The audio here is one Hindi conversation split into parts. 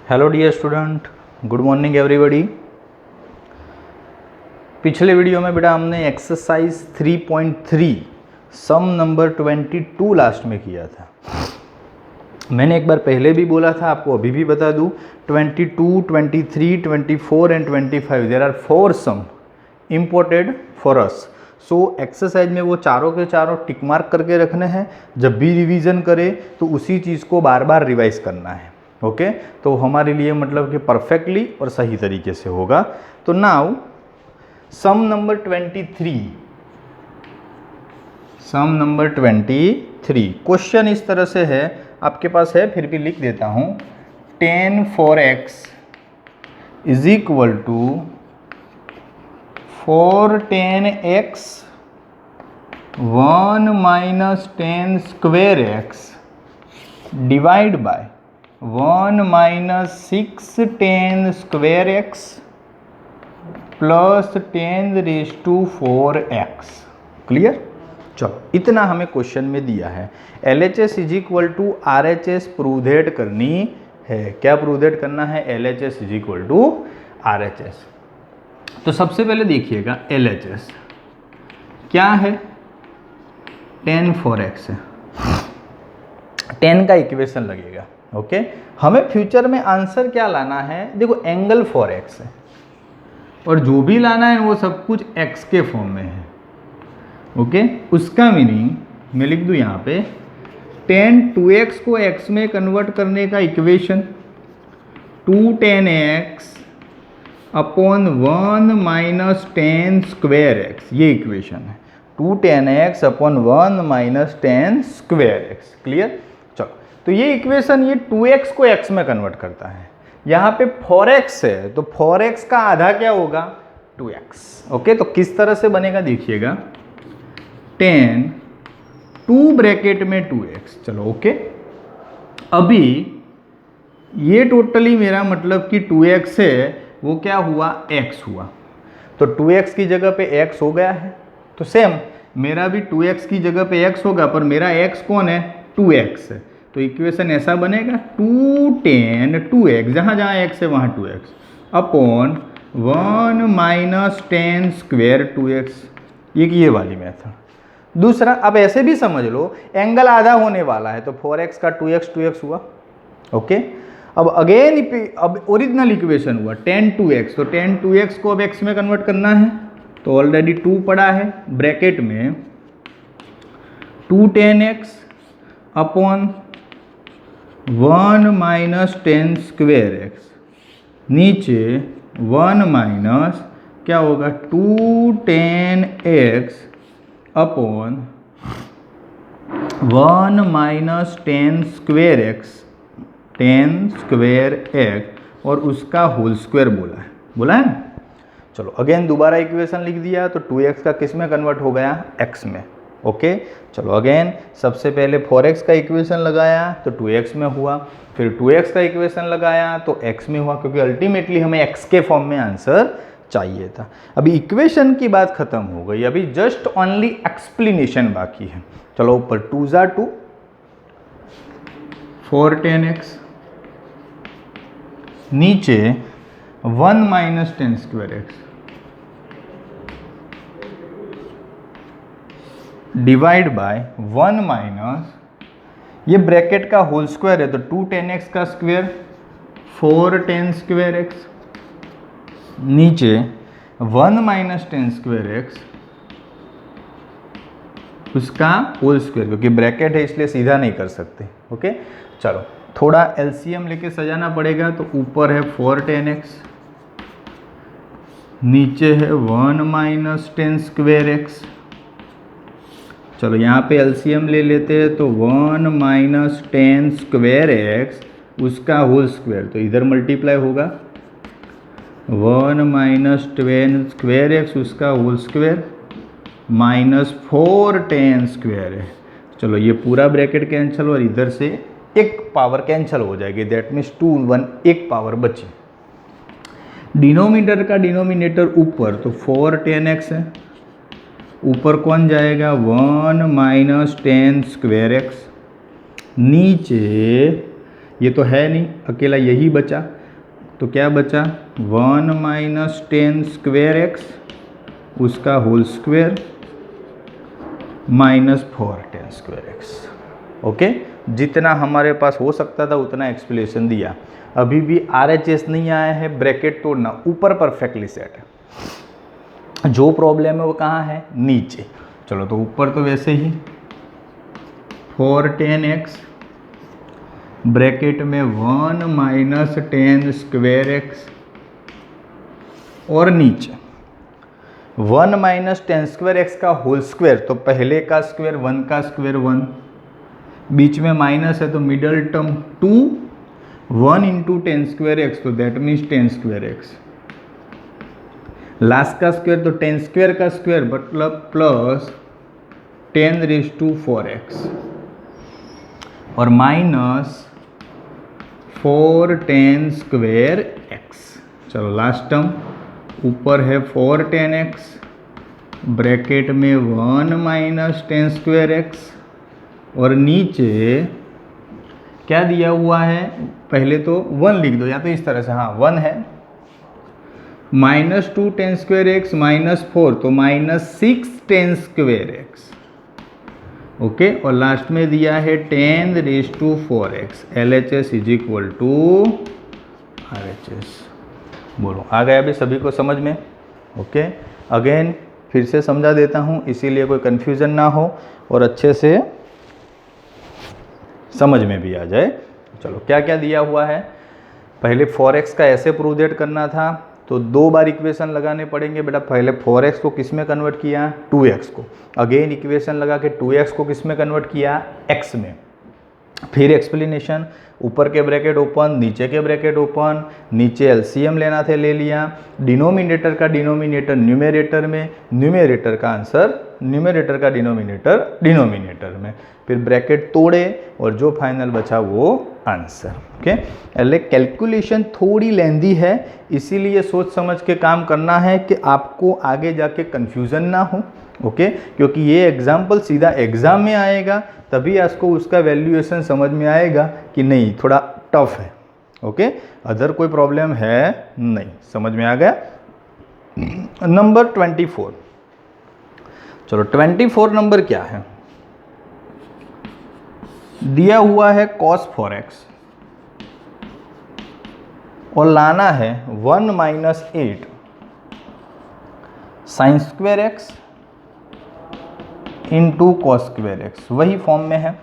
Hello dear student, good morning everybody. पिछले वीडियो में बेटा हमने एक्सरसाइज 3.3 सम नंबर 22 लास्ट में किया था। मैंने एक बार पहले भी बोला था, आपको अभी भी बता दूं, 22, 23, 24 and 25 there are 4 some imported for us. So exercise में वो चारों के चारों टिक मार्क करके रखने हैं। जब भी रिवीजन करें तो उसी चीज़ को बार बार रिवाइज करना है। ओके तो हमारे लिए मतलब कि परफेक्टली और सही तरीके से होगा। तो नाउ सम नंबर 23, सम नंबर 23 क्वेश्चन इस तरह से है, आपके पास है फिर भी लिख देता हूँ। 10 4x is equal to 4 10x 1 minus 10 square x divide by 1 minus 6 10 square x plus 10 raise to 4x। Clear? चलो इतना हमें क्वेश्चन में दिया है। LHS is equal to RHS proved करनी है। क्या प्रूवेड करना है? LHS is equal to RHS। तो सबसे पहले देखिएगा LHS क्या है। 10 4x है, 10 का इक्वेशन लगेगा। ओके हमें फ्यूचर में आंसर क्या लाना है? देखो एंगल 4x है और जो भी लाना है वो सब कुछ x के फॉर्म में है। ओके उसका मीनिंग मैं लिख दूं यहाँ पे 10 2x को x में कन्वर्ट करने का equation 2 10x upon 1 minus 10 square x, ये इक्वेशन है। 2 10x upon 1 minus 10 square x। Clear? चलो तो ये इक्वेशन ये 2x को x में कन्वर्ट करता है। यहाँ पे 4x है तो 4x का आधा क्या होगा? 2x। ओके तो किस तरह से बनेगा देखिएगा। 10 2 ब्रैकेट में 2x। चलो ओके अभी ये टोटली मेरा मतलब कि 2x है, वो क्या हुआ? x हुआ। तो 2x की जगह पे x हो गया है, तो सेम मेरा भी 2x की जगह पे x होगा, पर मेरा x कौन है? 2x है। तो इक्वेशन ऐसा बनेगा 2 10 2x, जहाँ जहाँ x है वहाँ 2x upon 1 minus 10 square 2x। ये वाली मेथड। दूसरा अब ऐसे भी समझ लो, एंगल आधा होने वाला है तो 4x का 2x 2x हुआ। ओके अब अगेन अब ओरिजिनल इक्वेशन हुआ 10 2x, तो 10 2x को अब x में कन्वर्ट करना है तो ऑलरेडी 2 पड़ा है ब्रैकेट में 2 10x upon 1 minus 10 square x, नीचे 1 माइनस क्या होगा? 2 10x upon 1 minus 10 square x, 10 square x और उसका होल स्क्वायर बोला है ना। चलो अगेन दोबारा इक्वेशन लिख दिया तो 2x का किस में कन्वर्ट हो गया? x में। ओके चलो अगेन सबसे पहले 4x का इक्वेशन लगाया तो 2x में हुआ, फिर 2x का इक्वेशन लगाया तो x में हुआ, क्योंकि अल्टीमेटली हमें x के फॉर्म में आंसर चाहिए था। अभी इक्वेशन की बात खत्म हो गई, अभी जस्ट ओनली एक्सप्लेनेशन बाकी है। चलो ऊपर 2 ज़ा 2 4 10x, नीचे 1 minus 10 square x divide by 1 minus, ये ब्रैकेट का होल स्क्वायर है तो 2 10x का स्क्वायर 4 10 स्क्वायर x, नीचे 1 माइनस 10 स्क्वायर x उसका होल स्क्वायर, क्योंकि ब्रैकेट है इसलिए सीधा नहीं कर सकते। ओके चलो थोड़ा एलसीएम लेके सजाना पड़ेगा, तो ऊपर है 4 10x, नीचे है 1 माइनस 10 स्क्वायर x। चलो यहाँ पे एलसीएम ले लेते हैं तो 1 माइनस 10 स्क्वायर x उसका होल स्क्वायर, तो इधर मल्टीप्लाई होगा 1 माइनस 10 स्क्वायर x उसका होल स्क्वायर माइनस 4 10 स्क्वायर है। चलो ये पूरा ब्रैकेट कैंसिल और इधर से एक पावर कैंसिल हो जाएगी, दैट मीन्स 2 1 एक पावर बची। डिनोमिनेटर का डिनोमिनेटर ऊपर तो 4 10x है, ऊपर कौन जाएगा? 1 माइनस 10 स्क्वायर x, नीचे ये तो है नहीं, अकेला यही बचा तो क्या बचा 1 माइनस 10 स्क्वेयर एक्स उसका whole square minus 4 10 square x. Okay, जितना हमारे पास हो सकता था उतना एक्सप्लेनेशन दिया। अभी भी RHS नहीं आया है, ब्रैकेट तोड़ना ऊपर परफेक्टली सेट है। जो प्रॉब्लम है वो कहाँ है, नीचे। चलो तो ऊपर तो वैसे ही 4 10x ब्रैकेट में 1 माइनस 10 स्क्वेयर एक्स और नीचे 1 माइनस 10 स्क्वेयर एक्स का होल स्क्वेयर, तो पहले का स्क्वेयर 1 का स्क्वेयर 1, बीच में माइनस है तो middle term 2, 1 into 10 square x तो that means 10 square x, last का स्क्वेयर तो 10 स्क्वेयर का स्क्वेयर मतलब प्लस 10 रेज टू 4x और माइनस 4 10 स्क्वेयर एक्स। चलो लास्ट टर्म ऊपर है 4 10x ब्रैकेट में 1 माइनस 10 स्क्वेयर एक्स और नीचे क्या दिया हुआ है, पहले तो 1 लिख दो या तो इस तरह से, हाँ 1 है, माइनस 2 10 स्क्वेयर एक्स माइनस 4 तो माइनस 6 10 स्क्वेयर एक्स। ओके, और लास्ट में दिया है 10 raise to 4x। LHS is equal to RHS। बोलो आ गया अभी सभी को समझ में? ओके, अगेन फिर से समझा देता हूँ इसीलिए कोई कन्फ्यूज़न ना हो और अच्छे से समझ में भी आ जाए। चलो क्या क्या दिया हुआ है, पहले 4x का ऐसे प्रूव दैट करना था तो 2 बार इक्वेशन लगाने पड़ेंगे बेटा। पहले 4x को किस में कन्वर्ट किया, 2x को, अगेन इक्वेशन लगा के 2x को किस में कन्वर्ट किया, x में, फिर एक्सप्लेनेशन, ऊपर के ब्रैकेट ओपन नीचे के ब्रैकेट ओपन, नीचे एलसीएम लेना थे ले लिया, डिनोमिनेटर का डिनोमिनेटर न्यूमरेटर में, न्यूमरेटर का आंसर न्यूमरेटर का डिनोमिनेटर डिनोमिनेटर में, फिर ब्रैकेट तोड़े और जो फाइनल बचा वो आंसर। ओके, पहले कैलकुलेशन थोड़ी लेंदी है इसीलिए सोच समझ के काम करना है कि आपको आगे जाके कन्फ्यूज़न ना हो। ओके, क्योंकि ये एग्जाम्पल सीधा एग्ज़ाम में आएगा तभी आपको उसका वैल्यूएशन समझ में आएगा कि नहीं थोड़ा टफ है। ओके, अदर कोई प्रॉब्लम है नहीं, समझ में आ गया। नंबर 24, चलो 24 नंबर क्या है, दिया हुआ है cos 4x और लाना है 1 minus 8 sine square x into cos square x. वही फॉर्म में है,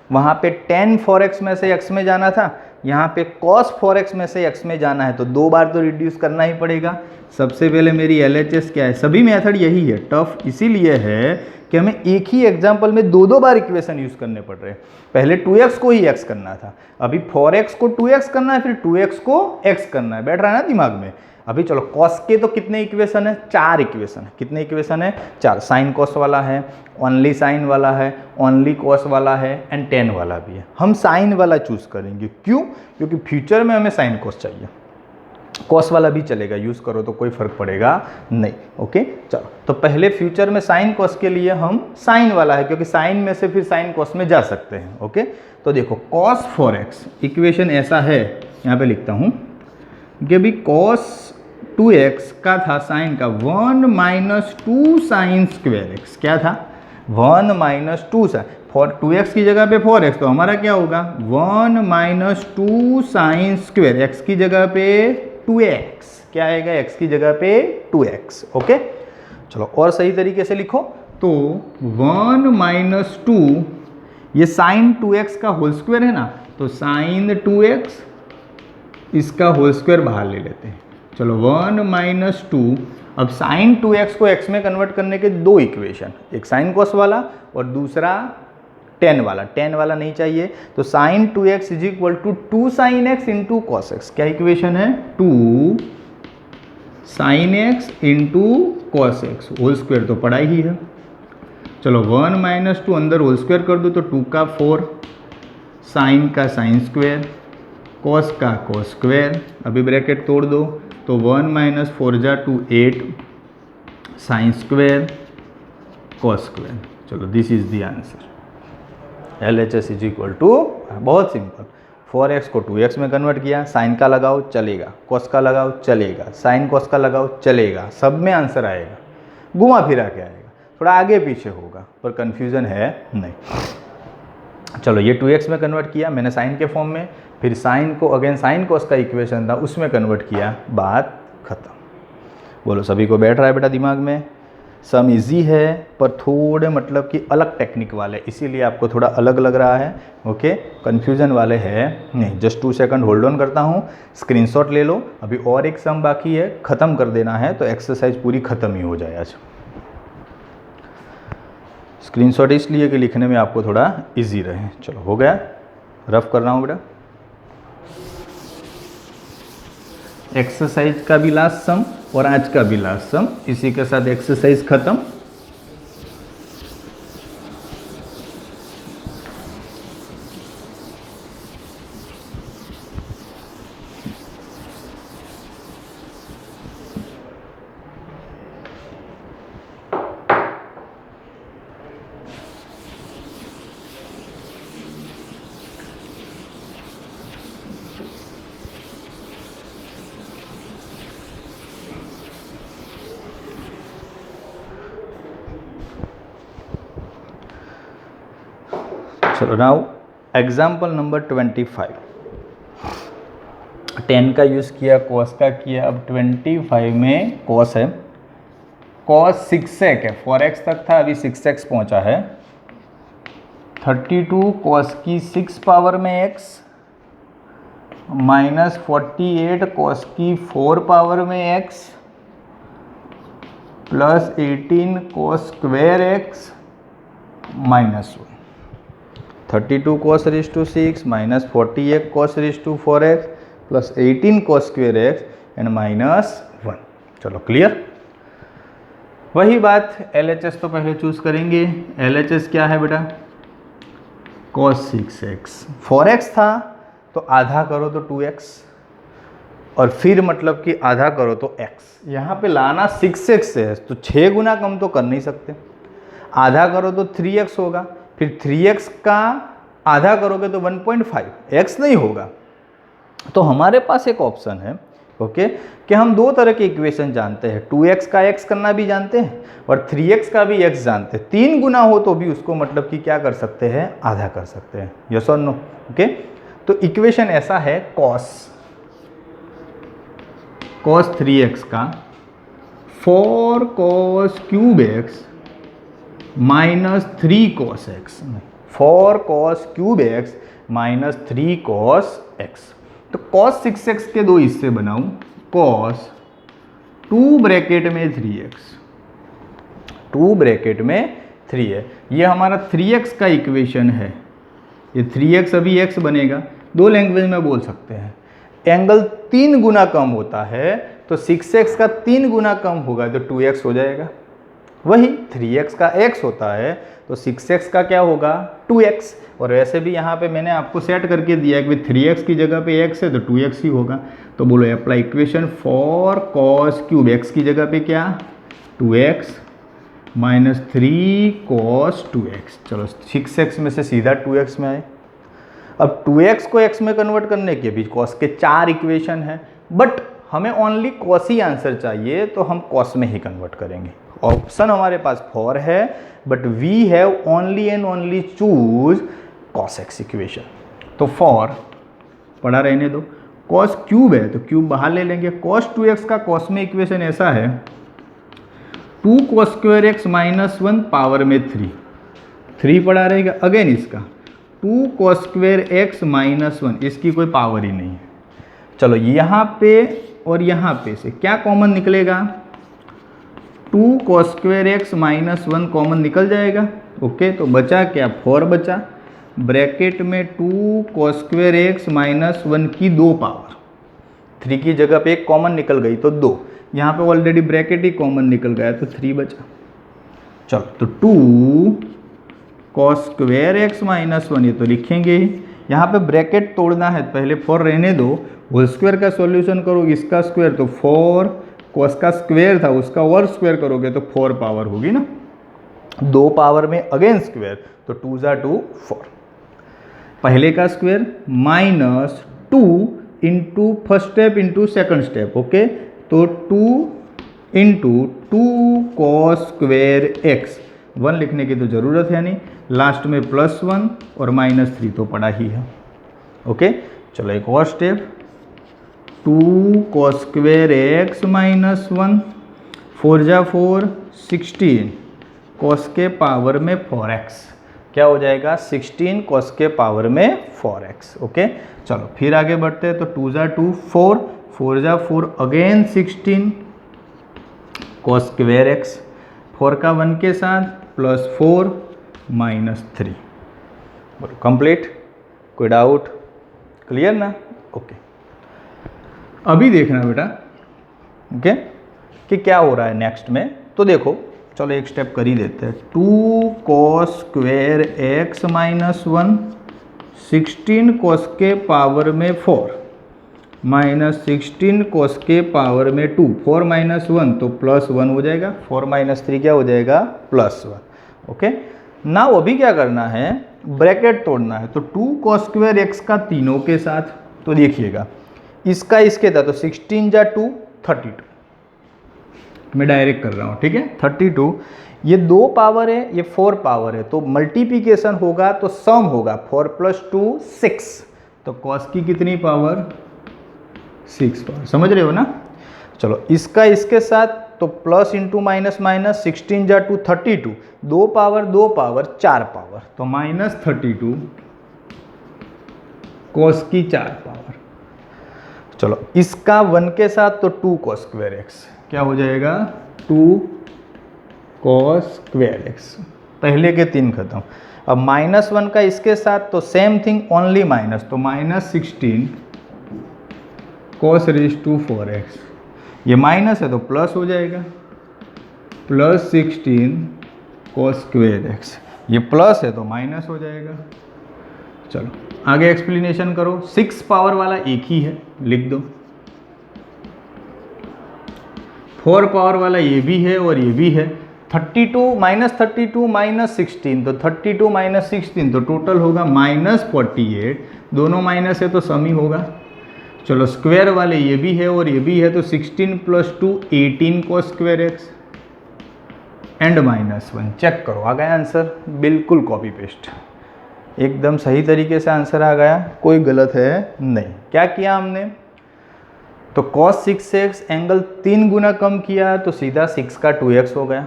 वहाँ पे tan 4x में से x में जाना था, यहाँ पे cos 4x में से x में जाना है, तो 2 बार तो रिड्यूस करना ही पड़ेगा। सबसे पहले मेरी LHS क्या है, सभी मेथड यही है, टफ इसीलिए है कि हमें एक ही एग्जाम्पल में 2 बार इक्वेशन यूज़ करने पड़ रहे हैं। पहले 2x को ही x करना था, अभी 4x को 2x करना है, फिर 2x को x करना है, बैठ रहा है ना दिमाग में। अभी चलो कॉस के तो कितने इक्वेशन है, 4 इक्वेशन है। कितने इक्वेशन है, 4। साइन कॉस वाला है, ओनली साइन वाला है, ओनली कॉस वाला है एंड टेन वाला भी है। हम साइन वाला चूज करेंगे, क्यों, क्योंकि फ्यूचर में हमें साइन कॉस चाहिए। कॉस वाला भी चलेगा, यूज़ करो तो कोई फर्क पड़ेगा नहीं। ओके, चलो तो पहले फ्यूचर में साइन कॉस के लिए हम साइन वाला है, क्योंकि साइन में से फिर साइन कॉस में जा सकते हैं। ओके, तो देखो cos 4x इक्वेशन ऐसा है, यहाँ पे लिखता हूँ कि अभी cos 2x का था साइन का 1 माइनस 2 साइन स्क्वेयर एक्स। क्या था, 1 माइनस 2 साइन, 2x की जगह पे 4x, तो हमारा क्या होगा 1 माइनस 2 साइन स्क्वेयर, एक्स की जगह पे 2x, क्या आएगा x की जगह पे 2x। ओके, चलो और सही तरीके से लिखो तो 1 माइनस 2, ये साइन 2x का होल स्क्वायर है ना, तो साइन 2x इसका होल स्क्वायर बाहर ले लेते हैं। चलो 1 माइनस 2, अब साइन 2x को x में कन्वर्ट करने के 2 इक्वेशन, एक साइन कॉस वाला और दूसरा टेन वाला। टेन वाला नहीं चाहिए तो sine 2x is equal to 2 sine x into cos x. क्या इक्वेशन है, 2 sine x into cos x, whole square तो पढ़ा ही है। चलो 1 माइनस 2 अंदर होल स्क्वायर कर दो तो 2 का 4, साइन का साइन स्क्वायर, कॉस का कॉस स्क्वायर, अभी ब्रैकेट तोड़ दो तो 1 माइनस 4 जा 2 8 साइन स्क्वायर कॉस स्क्वायर। चलो this is the answer. LHS is equal to, बहुत सिंपल, 4x को 2x में कन्वर्ट किया, साइन का लगाओ चलेगा, कॉस का लगाओ चलेगा, साइन कॉस का लगाओ चलेगा, सब में आंसर आएगा, घुमा फिरा के आएगा, थोड़ा आगे पीछे होगा पर कन्फ्यूज़न है नहीं। चलो ये 2x में कन्वर्ट किया मैंने साइन के फॉर्म में, फिर साइन को अगेन साइन कॉस का इक्वेशन था उसमें कन्वर्ट किया, बात खत्म। बोलो सभी को बैठ रहा है बेटा दिमाग में? सम इजी है पर थोड़े मतलब कि अलग टेक्निक वाले, इसीलिए आपको थोड़ा अलग लग रहा है। ओके, कन्फ्यूज़न वाले है नहीं। जस्ट 2 सेकंड होल्ड ऑन करता हूँ, स्क्रीनशॉट ले लो, अभी और एक सम बाकी है, ख़त्म कर देना है तो एक्सरसाइज पूरी ख़त्म ही हो जाए आज। स्क्रीनशॉट इसलिए कि लिखने में आपको थोड़ा इजी रहे। चलो हो गया, रफ कर रहा हूँ बेटा। एक्सरसाइज का भी लास्ट सम और आज का भी लास्ट सम, इसी के साथ एक्सरसाइज खत्म। चलो नाउ एग्जाम्पल नंबर 25। 10 का यूज़ किया, कॉस का किया, अब 25 में कॉस है, कॉस 6x है, 4x तक था अभी 6x पहुंचा है, 32 कॉस की 6 पावर में x माइनस 48 कॉस की 4 पावर में x plus 18 cos square x minus 1। 32 cos raise to 6 minus 48 cos raise to 4x plus 18 cos square x and minus 1। चलो क्लियर। वही बात LHS तो पहले चूज करेंगे। LHS क्या है बेटा? cos 6x, 4x था तो आधा करो तो 2x और फिर मतलब कि आधा करो तो x। यहाँ पे लाना 6x है तो 6 गुना कम तो कर नहीं सकते, आधा करो तो 3x होगा, फिर 3x का आधा करोगे तो 1.5, x नहीं होगा। तो हमारे पास एक ऑप्शन है ओके कि हम दो तरह के इक्वेशन जानते हैं, 2x का x करना भी जानते हैं और 3x का भी x जानते हैं। 3 गुना हो तो भी उसको मतलब कि क्या कर सकते हैं, आधा कर सकते हैं, यस और नो। ओके, तो इक्वेशन ऐसा है cos 3x का 4 cos cube x minus 3 cos x, 4 cos cube x minus 3 cos x। तो cos 6x के दो हिस्से बनाऊं, cos 2 ब्रैकेट में 3x, 2 ब्रैकेट में 3 है, ये हमारा 3x का इक्वेशन है। ये 3x अभी x बनेगा, दो लैंग्वेज में बोल सकते हैं। एंगल 3 गुना कम होता है तो 6x का 3 गुना कम होगा तो 2x हो जाएगा। वही 3x का x होता है तो 6x का क्या होगा, 2x। और वैसे भी यहाँ पे मैंने आपको सेट करके दिया है कि 3x की जगह पे x है तो 2x ही होगा। तो बोलो apply equation 4 cos cube x की जगह पे क्या, 2x माइनस 3 cos 2x। चलो 6x में से सीधा 2x में आए। अब 2x को x में कन्वर्ट करने के भी cos के 4 इक्वेशन है, बट हमें ओनली cos ही आंसर चाहिए तो हम cos में ही कन्वर्ट करेंगे। ऑप्शन हमारे पास 4 है but we have only and only choose cos x equation. तो 4 पढ़ा रहने दो, cos क्यूब है तो क्यूब बाहर ले लेंगे। cos 2x का cos में इक्वेशन ऐसा है 2 cos square x minus 1 power में 3 पढ़ा रहेगा। अगेन इसका 2 cos स्क्वायर x माइनस 1, इसकी कोई पावर ही नहीं है। चलो यहाँ पे और यहाँ पे से क्या कॉमन निकलेगा, 2 cos square x minus 1 common निकल जाएगा। ओके, तो बचा क्या, 4 बचा, ब्रैकेट में 2 cos स्क्वायर x माइनस 1 की 2 पावर, 3 की जगह पे एक कॉमन निकल गई तो 2, यहाँ पे ऑलरेडी ब्रैकेट ही कॉमन निकल गया तो 3 बचा। चलो तो 2 cos स्क्वायर x माइनस 1 ये तो लिखेंगे, यहाँ पे ब्रैकेट तोड़ना है पहले 4 रहने दो, होल स्क्वायर का सॉल्यूशन करो, इसका स्क्वायर तो 4 cos का स्क्वायर था उसका और स्क्वायर करोगे तो 4 पावर होगी ना, 2 पावर में अगेन स्क्वायर तो 2 × 2 4। पहले का square minus 2 into first step into second step, okay. तो 2 इंटू 2 कॉस स्क्वायर एक्स, 1 लिखने की तो ज़रूरत है नहीं, लास्ट में +1 और -3 तो पड़ा ही है, ओके। चलो एक और स्टेप, 2 कॉस स्क्वायर एक्स -1, 4 जा 4 16 कॉस के पावर में 4x, क्या हो जाएगा 16 कॉस के पावर में 4x, ओके। चलो फिर आगे बढ़ते हैं, तो 2 जा 2 4, 4 जा 4 अगेन 16 कॉस स्क्वायर एक्स, 4 का 1 के साथ +4 -3, बोलो कंप्लीट, कोई डाउट, क्लियर ना, ओके। अभी देखना बेटा, ओके, कि क्या हो रहा है नेक्स्ट में। तो देखो चलो एक स्टेप कर ही देते हैं, 2 कॉस स्क्वायर एक्स -1, 16 कॉस के पावर में 4 -16 कॉस के पावर में 2, 4 -1 तो +1 हो जाएगा, 4 -3 क्या हो जाएगा +1, ओके। ना अभी क्या करना है, ब्रैकेट तोड़ना है, तो 2 कॉस स्क्वायर एक्स का तीनों के साथ, तो देखिएगा इसका इसके था, तो 16 जा 2 32, मैं डायरेक्ट कर रहा हूँ, ठीक है 32, ये 2 पावर है, ये 4 पावर है, तो मल्टीप्लिकेशन होगा तो सम होगा, 4 + 2 6, तो कॉस की कितनी पावर 6 पावर, समझ रहे हो ना। चलो इसका इसके साथ, तो प्लस इंटू माइनस माइनस, 16 जा 2 32, 2 पावर 2 पावर 4 पावर, तो -32 कॉस की 4 पावर। चलो इसका 1 के साथ, तो 2 कॉस स्क्वायर एक्स, क्या हो जाएगा 2 कॉस स्क्वायर एक्स, पहले के 3 खत्म। अब -1 का इसके साथ, तो सेम थिंग ओनली माइनस, तो -16 कॉस रेज़ टू 4x, ये माइनस है तो प्लस हो जाएगा, +16 कॉस स्क्वायर एक्स, ये प्लस है तो माइनस हो जाएगा। चलो आगे एक्सप्लेनेशन करो, 6 पावर वाला एक ही है, लिख दो, 4 पावर वाला ये भी है और ये भी है, 32 -16, तो 32 -16 तो टोटल होगा -48, दोनों माइनस है तो सम ही होगा। चलो स्क्वायर वाले ये भी है और ये भी है, तो 16 + 2 18 cos square x and -1, check करो आ गया आंसर, बिल्कुल कॉपी पेस्ट, एकदम सही तरीके से आंसर आ गया, कोई गलत है नहीं। क्या किया हमने, तो cos 6x एंगल 3 गुना कम किया, तो सीधा 6 का 2x हो गया,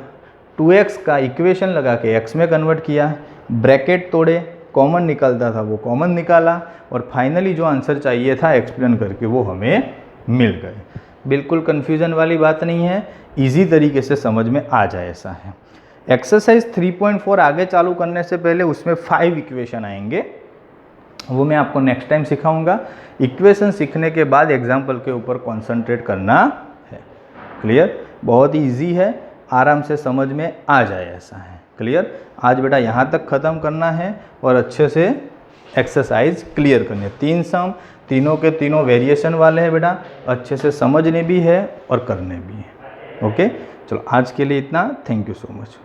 2x का इक्वेशन लगा के x में कन्वर्ट किया, ब्रैकेट तोड़े, कॉमन निकलता था वो कॉमन निकाला, और फाइनली जो आंसर चाहिए था एक्सप्लेन करके वो हमें मिल गए। बिल्कुल कन्फ्यूज़न वाली बात नहीं है, इजी तरीके से समझ में आ जाए ऐसा है। एक्सरसाइज 3.4 आगे चालू करने से पहले उसमें 5 इक्वेशन आएंगे, वो मैं आपको नेक्स्ट टाइम सिखाऊंगा। इक्वेशन सीखने के बाद एग्जाम्पल के ऊपर कॉन्सेंट्रेट करना है, क्लियर, बहुत ही ईजी है, आराम से समझ में आ जाए ऐसा है, क्लियर। आज बेटा यहाँ तक ख़त्म करना है और अच्छे से एक्सरसाइज क्लियर करनी है, 3 सम, तीनों के तीनों वेरिएशन वाले हैं बेटा, अच्छे से समझने भी है और करने भी है, ओके। चलो आज के लिए इतना, थैंक यू सो मच।